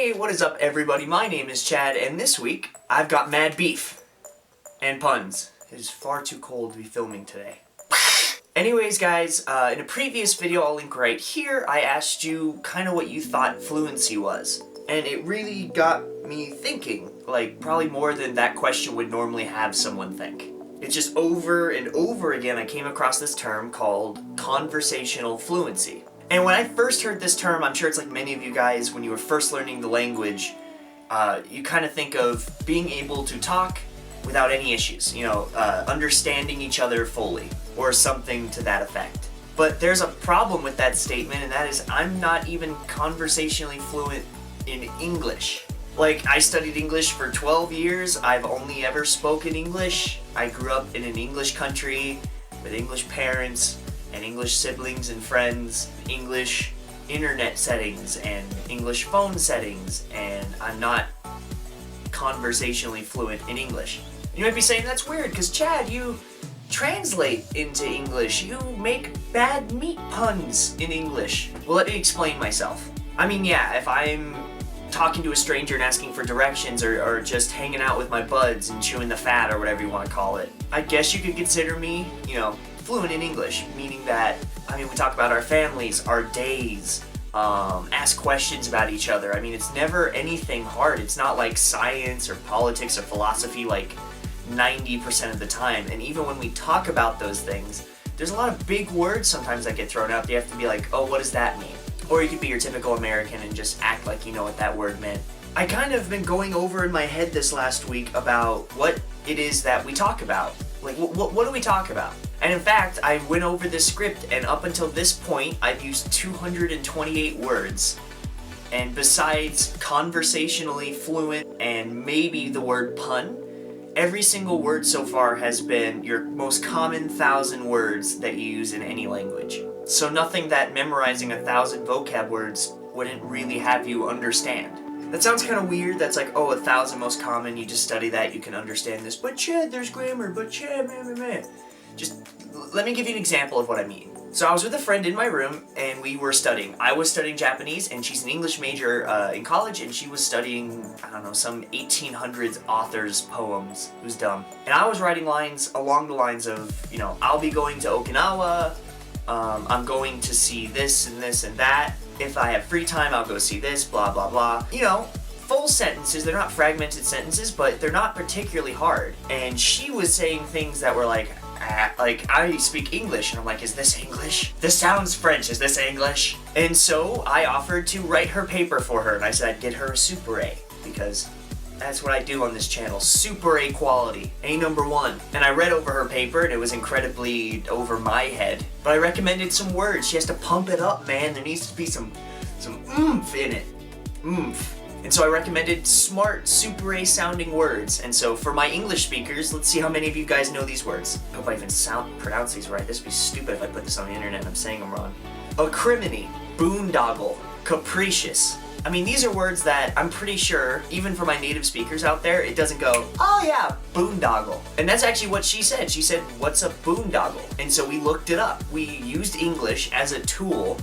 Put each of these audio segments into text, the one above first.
Hey, what is up everybody? My name is Chad, and this week I've got mad beef and puns. It is far too cold to be filming today. Anyways guys, in a previous video I'll link right here, I asked you kind of what you thought fluency was. And it really got me thinking, like probably more than that question would normally have someone think. It's just over and over again I came across this term called conversational fluency. And when I first heard this term, I'm sure it's like many of you guys, when you were first learning the language, you kind of think of being able to talk without any issues, you know, understanding each other fully, or something to that effect. But there's a problem with that statement, and that is I'm not even conversationally fluent in English. Like, I studied English for 12 years, I've only ever spoken English. I grew up in an English country with English parents and English siblings and friends, English internet settings and English phone settings, and I'm not conversationally fluent in English. You might be saying that's weird because Chad, you translate into English, you make bad meat puns in English. Well, let me explain myself. I mean, yeah, if I'm talking to a stranger and asking for directions, or just hanging out with my buds and chewing the fat, or whatever you want to call it, I guess you could consider me, you know, fluent in English, meaning that, I mean, we talk about our families, our days, ask questions about each other. I mean, it's never anything hard. It's not like science or politics or philosophy like 90% of the time. And even when we talk about those things, there's a lot of big words sometimes that get thrown out. You have to be like, oh, what does that mean? Or you could be your typical American and just act like you know what that word meant. I kind of been going over in my head this last week about what it is that we talk about. Like, what do we talk about? And in fact, I went over this script, and up until this point, I've used 228 words. And besides conversationally fluent and maybe the word pun, every single word so far has been your most common 1,000 words that you use in any language. So nothing that memorizing 1,000 vocab words wouldn't really have you understand. That sounds kind of weird. That's like, oh, 1,000 most common, you just study that, you can understand this. But Chad, there's grammar, but Chad, man. Just let me give you an example of what I mean. So I was with a friend in my room, and we were studying. I was studying Japanese, and she's an English major in college, and she was studying, I don't know, some 1800s author's poems. It was dumb. And I was writing lines along the lines of, you know, I'll be going to Okinawa, I'm going to see this and this and that. If I have free time, I'll go see this, blah, blah, blah. You know, full sentences. They're not fragmented sentences, but they're not particularly hard. And she was saying things that were like I speak English, and I'm like, is this English? This sounds French, is this English? And so I offered to write her paper for her, and I said I'd get her a Super A, because that's what I do on this channel, Super A quality, A #1. And I read over her paper, and it was incredibly over my head, but I recommended some words. She has to pump it up, man. There needs to be some oomph in it, oomph. And so I recommended smart, Super A sounding words. And so for my English speakers, let's see how many of you guys know these words. I hope I even pronounce these right. This would be stupid if I put this on the internet and I'm saying them wrong. Acrimony, boondoggle, capricious. I mean, these are words that I'm pretty sure, even for my native speakers out there, it doesn't go, oh yeah, boondoggle. And that's actually what she said. She said, what's a boondoggle? And so we looked it up. We used English as a tool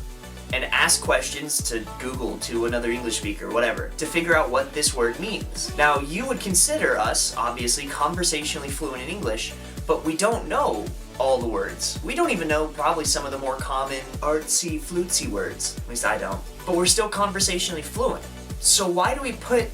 and ask questions to Google, to another English speaker, whatever, to figure out what this word means. Now, you would consider us, obviously, conversationally fluent in English, but we don't know all the words. We don't even know probably some of the more common artsy, flutesy words. At least I don't. But we're still conversationally fluent. So why do we put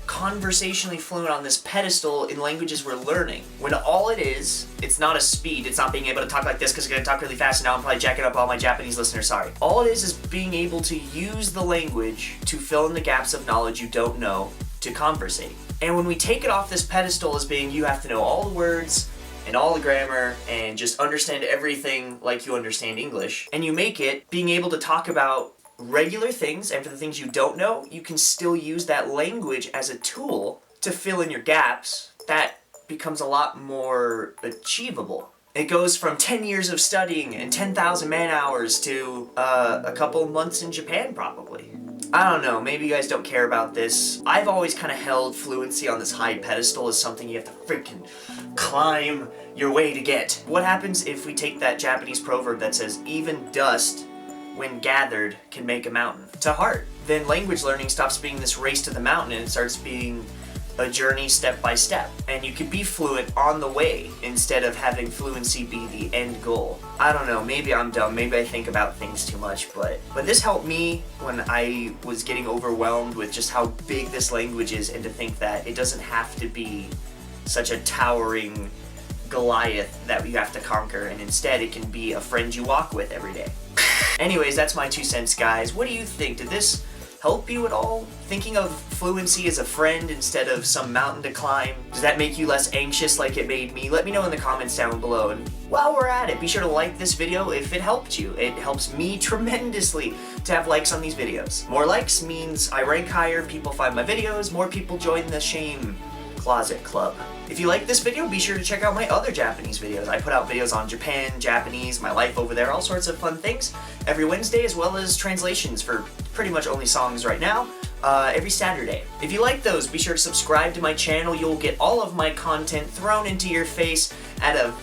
conversationally fluent on this pedestal in languages we're learning, when all it is, it's not a speed, it's not being able to talk like this because I'm going to talk really fast and now I'm probably jacking up all my Japanese listeners, sorry. All it is being able to use the language to fill in the gaps of knowledge you don't know to conversate. And when we take it off this pedestal as being you have to know all the words and all the grammar and just understand everything like you understand English, and you make it being able to talk about regular things, and for the things you don't know, you can still use that language as a tool to fill in your gaps. That becomes a lot more achievable. It goes from 10 years of studying and 10,000 man-hours to a couple months in Japan, probably. I don't know, maybe you guys don't care about this. I've always kind of held fluency on this high pedestal as something you have to freaking climb your way to get. What happens if we take that Japanese proverb that says, even dust when gathered can make a mountain, to heart? then language learning stops being this race to the mountain and it starts being a journey step by step. And you can be fluent on the way instead of having fluency be the end goal. I don't know, maybe I'm dumb, maybe I think about things too much, but this helped me when I was getting overwhelmed with just how big this language is, and to think that it doesn't have to be such a towering Goliath that you have to conquer, and instead it can be a friend you walk with every day. Anyways, that's my 2 cents, guys. What do you think? Did this help you at all? Thinking of fluency as a friend instead of some mountain to climb? Does that make you less anxious like it made me? Let me know in the comments down below. And while we're at it, be sure to like this video if it helped you. It helps me tremendously to have likes on these videos. More likes means I rank higher, people find my videos, more people join the shame closet club. If you like this video, be sure to check out my other Japanese videos. I put out videos on Japan, Japanese, my life over there, all sorts of fun things every Wednesday, as well as translations for pretty much only songs right now, every Saturday. If you like those, be sure to subscribe to my channel. You'll get all of my content thrown into your face at a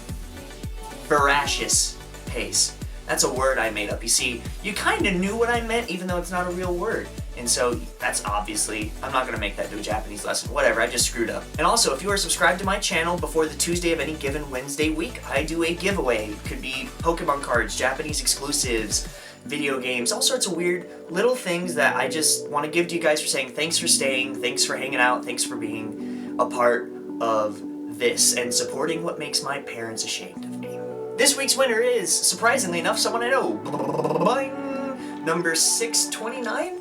voracious pace. That's a word I made up. You see, you kind of knew what I meant, even though it's not a real word. And so that's obviously, I'm not going to make that into a Japanese lesson. Whatever, I just screwed up. And also, if you are subscribed to my channel before the Tuesday of any given Wednesday week, I do a giveaway. It could be Pokemon cards, Japanese exclusives, video games, all sorts of weird little things that I just want to give to you guys for saying thanks for staying, thanks for hanging out, thanks for being a part of this and supporting what makes my parents ashamed of me. This week's winner is, surprisingly enough, someone I know. Number 629?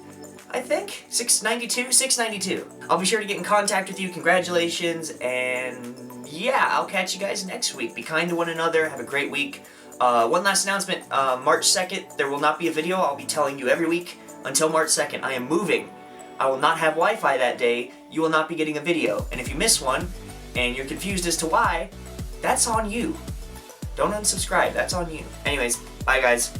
I think? 692? I'll be sure to get in contact with you. Congratulations, and yeah, I'll catch you guys next week. Be kind to one another. Have a great week. One last announcement. March 2nd, there will not be a video. I'll be telling you every week until March 2nd. I am moving. I will not have Wi-Fi that day. You will not be getting a video. And if you miss one, and you're confused as to why, that's on you. Don't unsubscribe. That's on you. Anyways, bye guys.